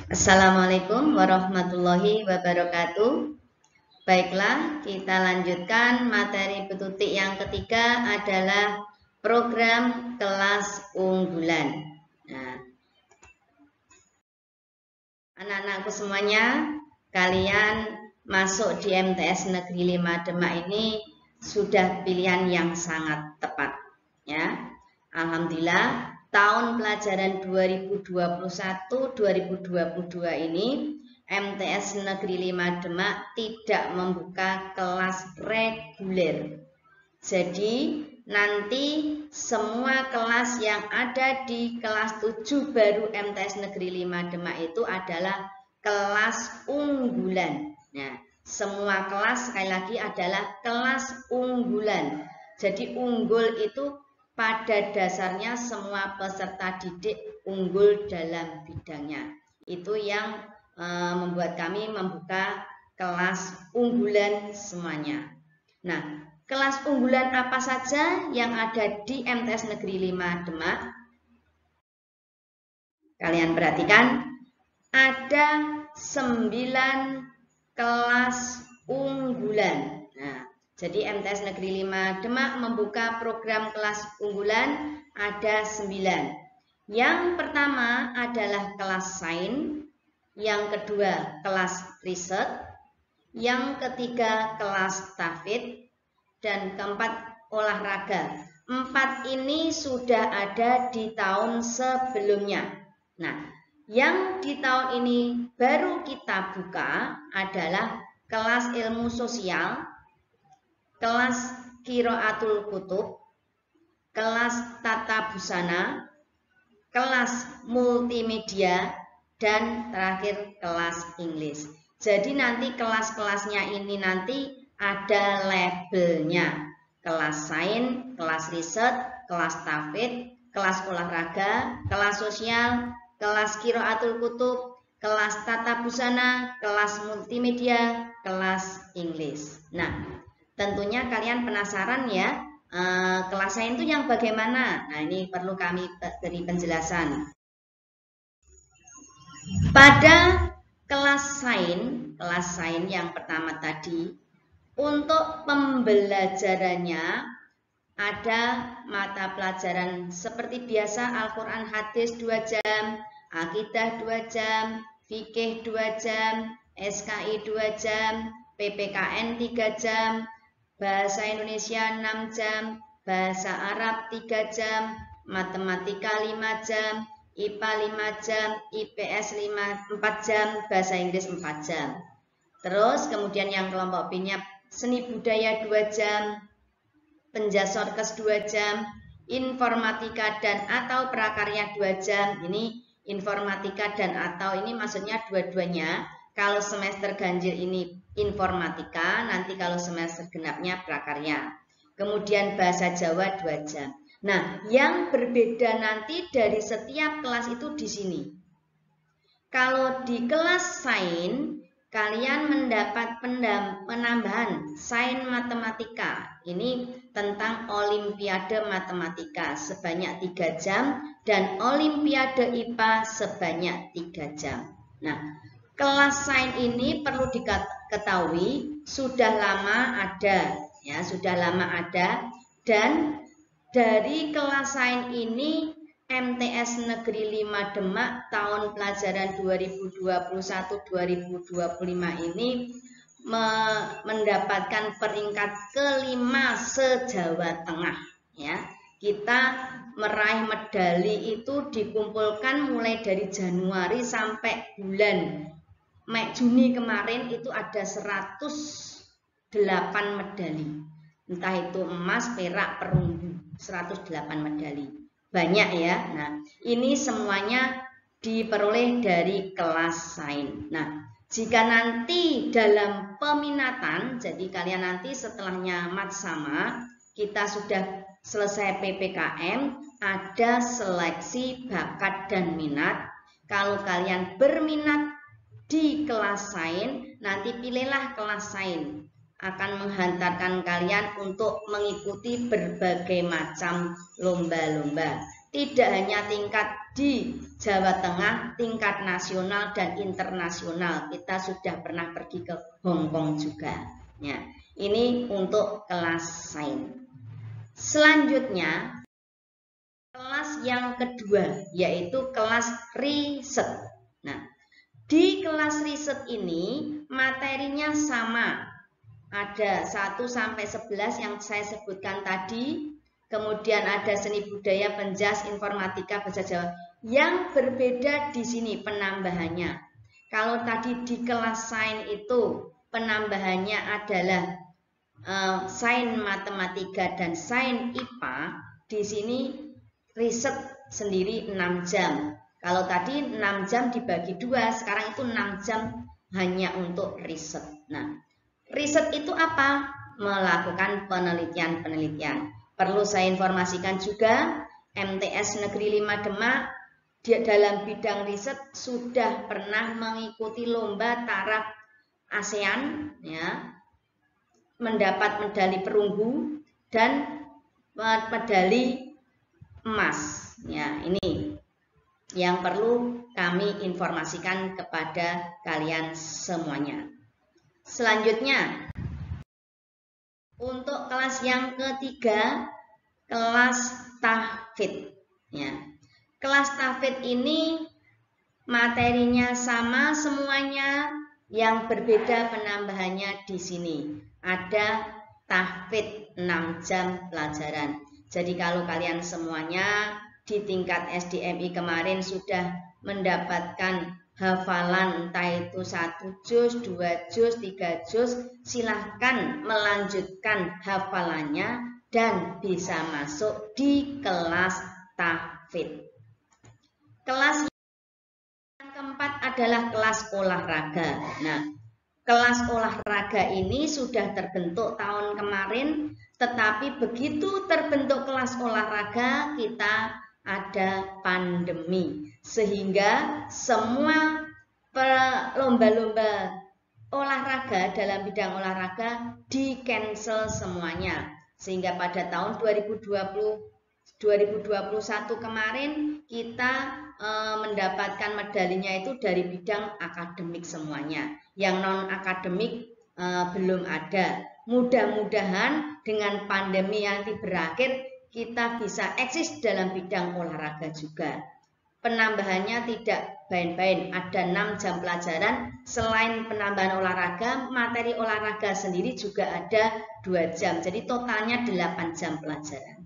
Assalamualaikum warahmatullahi wabarakatuh. Baiklah, kita lanjutkan materi petutik yang ketiga adalah program kelas unggulan. Nah, anak-anakku semuanya, kalian masuk di MTS Negeri 5 Demak ini sudah pilihan yang sangat tepat, ya. Alhamdulillah, tahun pelajaran 2021-2022 ini MTS Negeri 5 Demak tidak membuka kelas reguler. Jadi nanti semua kelas yang ada di kelas 7 baru MTS Negeri 5 Demak itu adalah kelas unggulan. Nah, semua kelas sekali lagi adalah kelas unggulan. Jadi unggul itu pada dasarnya semua peserta didik unggul dalam bidangnya. Itu yang membuat kami membuka kelas unggulan semuanya. Nah, kelas unggulan apa saja yang ada di MTS Negeri 5 Demak? Kalian perhatikan, ada 9 kelas unggulan. Nah, jadi MTS Negeri 5 Demak membuka program kelas unggulan ada 9. Yang pertama adalah kelas sains, yang kedua kelas riset, yang ketiga kelas tahfidz, dan keempat olahraga. 4 ini sudah ada di tahun sebelumnya. Nah, yang di tahun ini baru kita buka adalah kelas ilmu sosial, kelas qiraatul kutub, kelas tata busana, kelas multimedia, dan terakhir kelas Inggris. Jadi nanti kelas-kelasnya ini nanti ada labelnya. Kelas sains, kelas riset, kelas tahfidz, kelas olahraga, kelas sosial, kelas qiraatul kutub, kelas tata busana, kelas multimedia, kelas Inggris. Nah, tentunya kalian penasaran ya, kelas sains itu yang bagaimana? Nah, ini perlu kami beri penjelasan. Pada kelas sains yang pertama tadi, untuk pembelajarannya ada mata pelajaran seperti biasa Al-Quran hadis 2 jam, Akidah 2 jam, Fikih 2 jam, SKI 2 jam, PPKN 3 jam, Bahasa Indonesia 6 jam, Bahasa Arab 3 jam, Matematika 5 jam, IPA 5 jam, IPS 4 jam, Bahasa Inggris 4 jam. Terus kemudian yang kelompok B-nya Seni Budaya 2 jam, Penjasorkes 2 jam, Informatika dan atau Prakarya 2 jam. Ini informatika dan atau ini maksudnya dua-duanya. Kalau semester ganjil ini informatika, nanti kalau semester genapnya prakarya. Kemudian bahasa Jawa 2 jam. Nah, yang berbeda nanti dari setiap kelas itu di sini. Kalau di kelas sains, kalian mendapat penambahan sains matematika. Ini tentang olimpiade matematika sebanyak 3 jam dan olimpiade IPA sebanyak 3 jam. Nah, kelas sains ini perlu diketahui sudah lama ada, ya, sudah lama ada, dan dari kelas sains ini MTS Negeri 5 Demak tahun pelajaran 2021-2025 ini mendapatkan peringkat kelima se-Jawa Tengah, ya. Kita meraih medali itu dikumpulkan mulai dari Januari sampai bulan Juni kemarin itu ada 108 medali. Entah itu emas, perak, perunggu, 108 medali. Banyak ya. Nah, ini semuanya diperoleh dari kelas sains. Nah, jika nanti dalam peminatan, jadi kalian nanti setelahnya mat sama, kita sudah selesai PPKM, ada seleksi bakat dan minat. Kalau kalian berminat di kelas sains, nanti pilihlah kelas sains. Akan menghantarkan kalian untuk mengikuti berbagai macam lomba-lomba. Tidak hanya tingkat di Jawa Tengah, tingkat nasional dan internasional. Kita sudah pernah pergi ke Hong Kong juga. Ya, ini untuk kelas sains. Selanjutnya, kelas yang kedua yaitu kelas riset. Nah, di kelas riset ini materinya sama. Ada 1 sampai 11 yang saya sebutkan tadi. Kemudian ada seni budaya, penjas, informatika, bahasa Jawa. Yang berbeda di sini penambahannya. Kalau tadi di kelas sains itu penambahannya adalah sains matematika dan sains IPA, di sini riset sendiri 6 jam. Kalau tadi 6 jam dibagi 2, sekarang itu 6 jam hanya untuk riset. Nah, riset itu apa? Melakukan penelitian-penelitian. Perlu saya informasikan juga, MTS Negeri 5 Demak dalam bidang riset sudah pernah mengikuti lomba taraf ASEAN, ya, mendapat medali perunggu dan medali emas. Ya, ini yang perlu kami informasikan kepada kalian semuanya. Selanjutnya, untuk kelas yang ketiga, kelas tahfidz. Ya. Kelas tahfidz ini materinya sama semuanya, yang berbeda penambahannya di sini. Ada tahfidz 6 jam pelajaran. Jadi kalau kalian semuanya di tingkat SDMI kemarin sudah mendapatkan hafalan entah itu 1 juz, 2 juz, 3 juz, silahkan melanjutkan hafalannya dan bisa masuk di kelas tahfidz. Kelas yang keempat adalah kelas olahraga. Nah, kelas olahraga ini sudah terbentuk tahun kemarin, tetapi begitu terbentuk kelas olahraga kita ada pandemi, sehingga semua lomba-lomba olahraga dalam bidang olahraga di-cancel semuanya. Sehingga pada tahun 2021 kemarin kita mendapatkan medalinya itu dari bidang akademik semuanya. Yang non-akademik belum ada. Mudah-mudahan dengan pandemi nanti berakhir, kita bisa eksis dalam bidang olahraga juga. Penambahannya tidak bain-bain, ada 6 jam pelajaran. Selain penambahan olahraga, materi olahraga sendiri juga ada 2 jam. Jadi totalnya 8 jam pelajaran.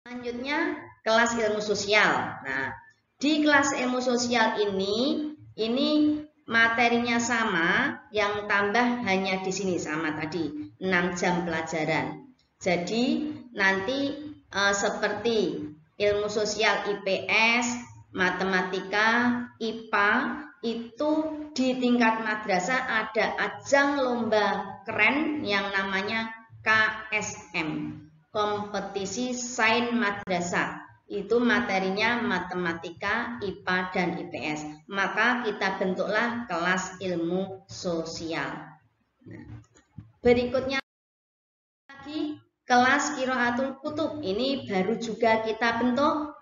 Selanjutnya, kelas ilmu sosial. Nah, di kelas ilmu sosial ini materinya sama, yang tambah hanya di sini sama tadi, 6 jam pelajaran. Jadi nanti seperti ilmu sosial IPS, matematika, IPA, itu di tingkat madrasah ada ajang lomba keren yang namanya KSM, kompetisi sains madrasah. Itu materinya matematika, IPA, dan IPS. Maka kita bentuklah kelas ilmu sosial. Nah, berikutnya lagi kelas qiraatul kutub. Ini baru juga kita bentuk.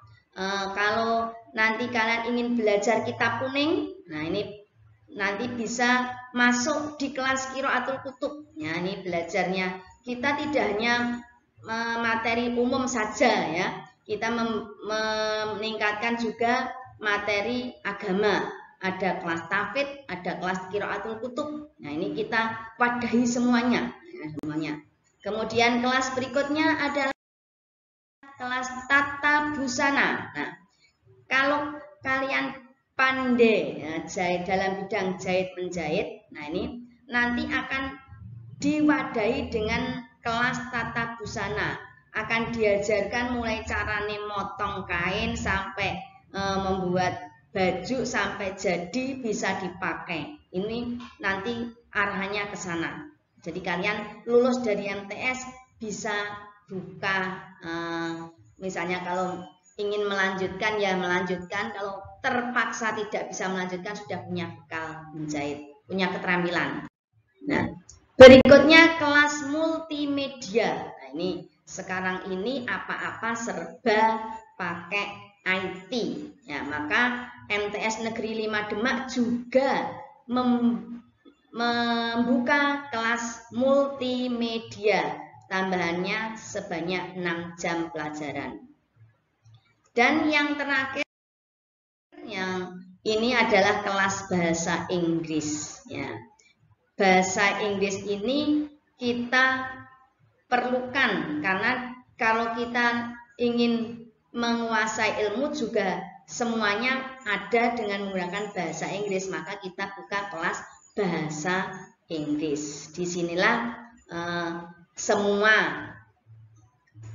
Kalau nanti kalian ingin belajar kitab kuning, nah ini nanti bisa masuk di kelas qiraatul kutub. Ya, ini belajarnya kita tidak hanya materi umum saja, ya. Kita meningkatkan juga materi agama. Ada kelas tahfidz, ada kelas qiraatul kutub. Nah, ini kita wadahi semuanya, ya, semuanya. Kemudian kelas berikutnya adalah kelas tata busana. Nah, kalau kalian pandai ya, jahit dalam bidang jahit menjahit, nah ini nanti akan diwadahi dengan kelas tata busana. Akan diajarkan mulai carane motong kain sampai membuat baju sampai jadi bisa dipakai. Ini nanti arahnya ke sana. Jadi kalian lulus dari MTS bisa buka, misalnya kalau ingin melanjutkan ya melanjutkan, kalau terpaksa tidak bisa melanjutkan sudah punya bekal menjahit, punya keterampilan. Nah, berikutnya kelas multimedia. Nah, ini sekarang ini apa-apa serba pakai IT. Ya, maka MTS Negeri 5 Demak juga membuka kelas multimedia, tambahannya sebanyak 6 jam pelajaran. Dan yang terakhir, yang ini adalah kelas bahasa Inggris. Ya. Bahasa Inggris ini kita perlukan karena kalau kita ingin menguasai ilmu juga semuanya ada dengan menggunakan bahasa Inggris, maka kita buka kelas bahasa Inggris. Disinilah semua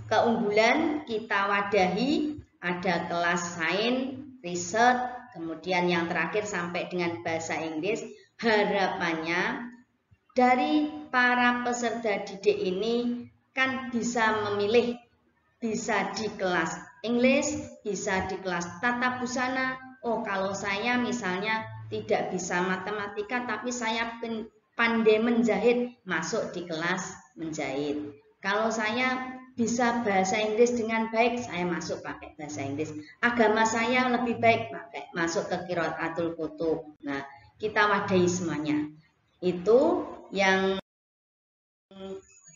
keunggulan kita wadahi, ada kelas sains, riset, kemudian yang terakhir sampai dengan bahasa Inggris. Harapannya dari para peserta didik ini kan bisa memilih, bisa di kelas English, bisa di kelas tata busana. Oh, kalau saya misalnya tidak bisa matematika tapi saya pandai menjahit, masuk di kelas menjahit. Kalau saya bisa bahasa Inggris dengan baik, saya masuk pakai bahasa Inggris. Agama saya lebih baik, pakai masuk ke Qiraatul Kutub. Nah, kita wadahi semuanya. Itu yang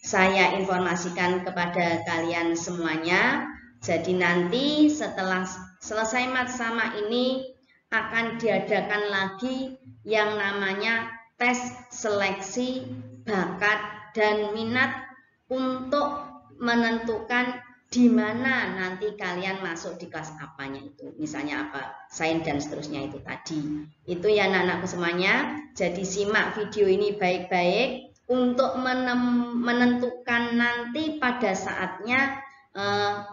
saya informasikan kepada kalian semuanya. Jadi nanti setelah selesai matsama ini akan diadakan lagi yang namanya tes seleksi bakat dan minat untuk menentukan di mana nanti kalian masuk di kelas apanya itu. Misalnya apa, sains dan seterusnya itu tadi. Itu ya anak-anakku semuanya. Jadi simak video ini baik-baik untuk menentukan nanti pada saatnya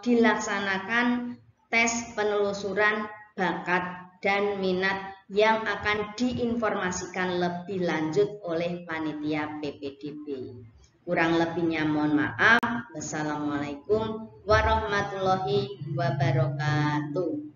dilaksanakan tes penelusuran bakat dan minat yang akan diinformasikan lebih lanjut oleh panitia PPDB. Kurang lebihnya mohon maaf. Wassalamualaikum warahmatullahi wabarakatuh.